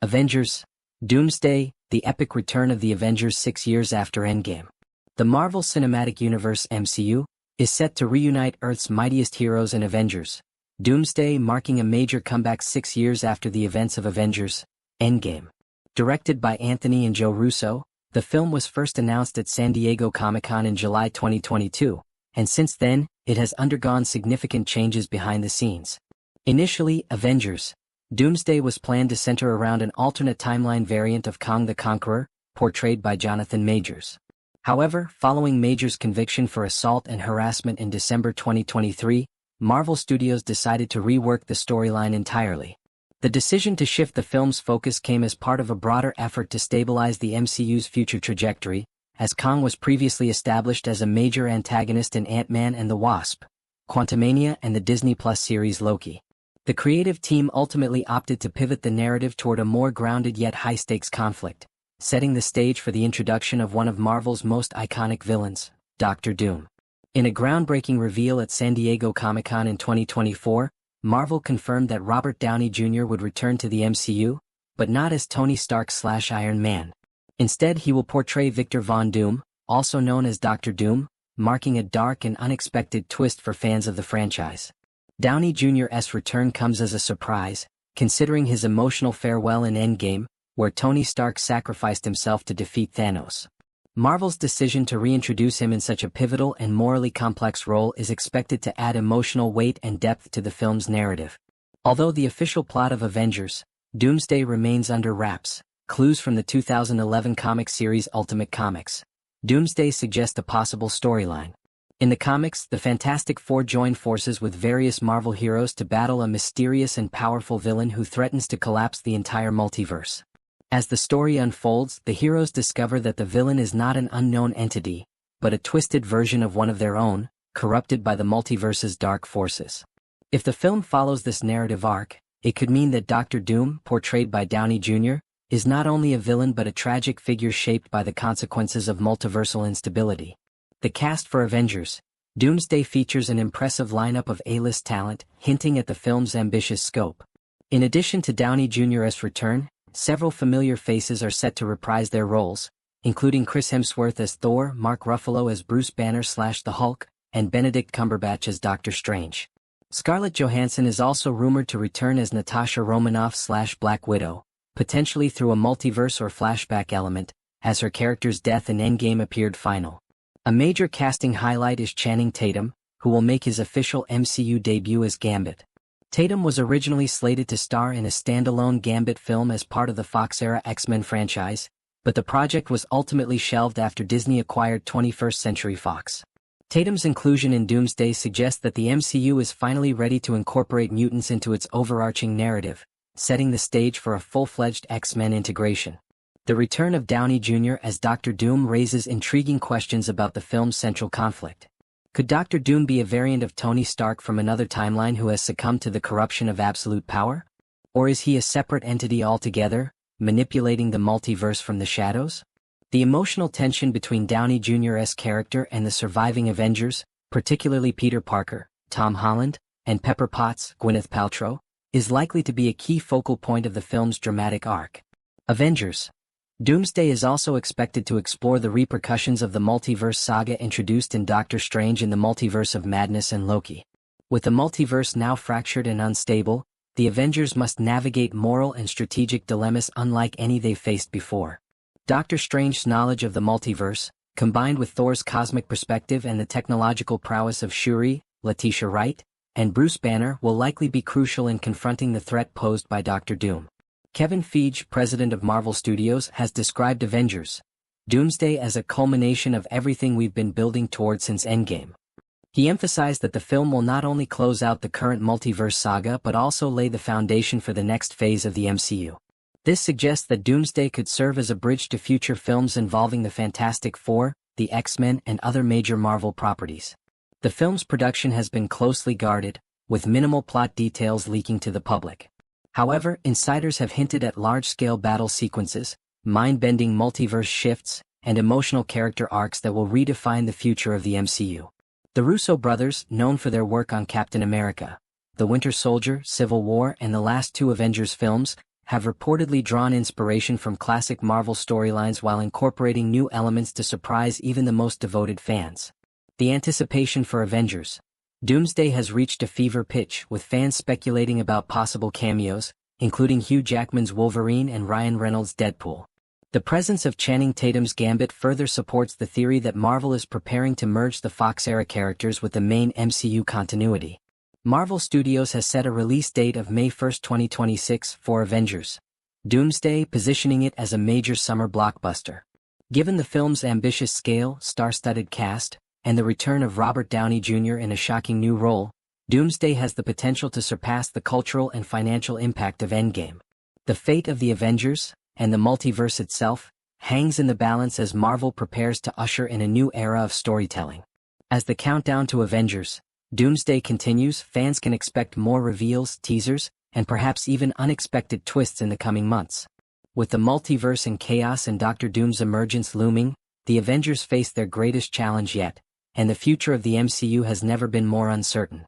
Avengers, Doomsday, the epic return of the Avengers 6 years after Endgame. The Marvel Cinematic Universe (MCU) is set to reunite Earth's mightiest heroes in Avengers, Doomsday marking a major comeback 6 years after the events of Avengers, Endgame. Directed by Anthony and Joe Russo, the film was first announced at San Diego Comic-Con in July 2022, and since then, it has undergone significant changes behind the scenes. Initially, Avengers, Doomsday was planned to center around an alternate timeline variant of Kang the Conqueror, portrayed by Jonathan Majors. However, following Majors' conviction for assault and harassment in December 2023, Marvel Studios decided to rework the storyline entirely. The decision to shift the film's focus came as part of a broader effort to stabilize the MCU's future trajectory, as Kang was previously established as a major antagonist in Ant-Man and the Wasp, Quantumania and the Disney Plus series Loki. The creative team ultimately opted to pivot the narrative toward a more grounded yet high-stakes conflict, setting the stage for the introduction of one of Marvel's most iconic villains, Doctor Doom. In a groundbreaking reveal at San Diego Comic-Con in 2024, Marvel confirmed that Robert Downey Jr. would return to the MCU, but not as Tony Stark/Iron Man. Instead, he will portray Victor Von Doom, also known as Doctor Doom, marking a dark and unexpected twist for fans of the franchise. Downey Jr.'s return comes as a surprise, considering his emotional farewell in Endgame, where Tony Stark sacrificed himself to defeat Thanos. Marvel's decision to reintroduce him in such a pivotal and morally complex role is expected to add emotional weight and depth to the film's narrative. Although the official plot of Avengers, Doomsday remains under wraps, clues from the 2011 comic series Ultimate Comics, Doomsday suggest a possible storyline. In the comics, the Fantastic Four join forces with various Marvel heroes to battle a mysterious and powerful villain who threatens to collapse the entire multiverse. As the story unfolds, the heroes discover that the villain is not an unknown entity, but a twisted version of one of their own, corrupted by the multiverse's dark forces. If the film follows this narrative arc, it could mean that Doctor Doom, portrayed by Downey Jr., is not only a villain but a tragic figure shaped by the consequences of multiversal instability. The cast for Avengers, Doomsday features an impressive lineup of A-list talent, hinting at the film's ambitious scope. In addition to Downey Jr.'s return, several familiar faces are set to reprise their roles, including Chris Hemsworth as Thor, Mark Ruffalo as Bruce Banner/the Hulk, and Benedict Cumberbatch as Doctor Strange. Scarlett Johansson is also rumored to return as Natasha Romanoff/Black Widow, potentially through a multiverse or flashback element, as her character's death in Endgame appeared final. A major casting highlight is Channing Tatum, who will make his official MCU debut as Gambit. Tatum was originally slated to star in a standalone Gambit film as part of the Fox-era X-Men franchise, but the project was ultimately shelved after Disney acquired 21st Century Fox. Tatum's inclusion in Doomsday suggests that the MCU is finally ready to incorporate mutants into its overarching narrative, setting the stage for a full-fledged X-Men integration. The return of Downey Jr. as Doctor Doom raises intriguing questions about the film's central conflict. Could Doctor Doom be a variant of Tony Stark from another timeline who has succumbed to the corruption of absolute power? Or is he a separate entity altogether, manipulating the multiverse from the shadows? The emotional tension between Downey Jr.'s character and the surviving Avengers, particularly Peter Parker, Tom Holland, and Pepper Potts, Gwyneth Paltrow, is likely to be a key focal point of the film's dramatic arc. Avengers, Doomsday is also expected to explore the repercussions of the multiverse saga introduced in Doctor Strange in the Multiverse of Madness and Loki. With the multiverse now fractured and unstable, the Avengers must navigate moral and strategic dilemmas unlike any they've faced before. Doctor Strange's knowledge of the multiverse, combined with Thor's cosmic perspective and the technological prowess of Shuri, Letitia Wright, and Bruce Banner will likely be crucial in confronting the threat posed by Doctor Doom. Kevin Feige, president of Marvel Studios, has described Avengers, Doomsday as a culmination of everything we've been building toward since Endgame. He emphasized that the film will not only close out the current multiverse saga but also lay the foundation for the next phase of the MCU. This suggests that Doomsday could serve as a bridge to future films involving the Fantastic Four, the X-Men, and other major Marvel properties. The film's production has been closely guarded, with minimal plot details leaking to the public. However, insiders have hinted at large-scale battle sequences, mind-bending multiverse shifts, and emotional character arcs that will redefine the future of the MCU. The Russo brothers, known for their work on Captain America, The Winter Soldier, Civil War, and the last two Avengers films, have reportedly drawn inspiration from classic Marvel storylines while incorporating new elements to surprise even the most devoted fans. The anticipation for Avengers: Doomsday has reached a fever pitch, with fans speculating about possible cameos, including Hugh Jackman's Wolverine and Ryan Reynolds' Deadpool. The presence of Channing Tatum's Gambit further supports the theory that Marvel is preparing to merge the Fox-era characters with the main MCU continuity. Marvel Studios has set a release date of May 1, 2026 for Avengers: Doomsday, positioning it as a major summer blockbuster. Given the film's ambitious scale, star-studded cast, and the return of Robert Downey Jr. in a shocking new role, Doomsday has the potential to surpass the cultural and financial impact of Endgame. The fate of the Avengers, and the multiverse itself, hangs in the balance as Marvel prepares to usher in a new era of storytelling. As the countdown to Avengers: Doomsday continues, fans can expect more reveals, teasers, and perhaps even unexpected twists in the coming months. With the multiverse in chaos and Doctor Doom's emergence looming, the Avengers face their greatest challenge yet, and the future of the MCU has never been more uncertain.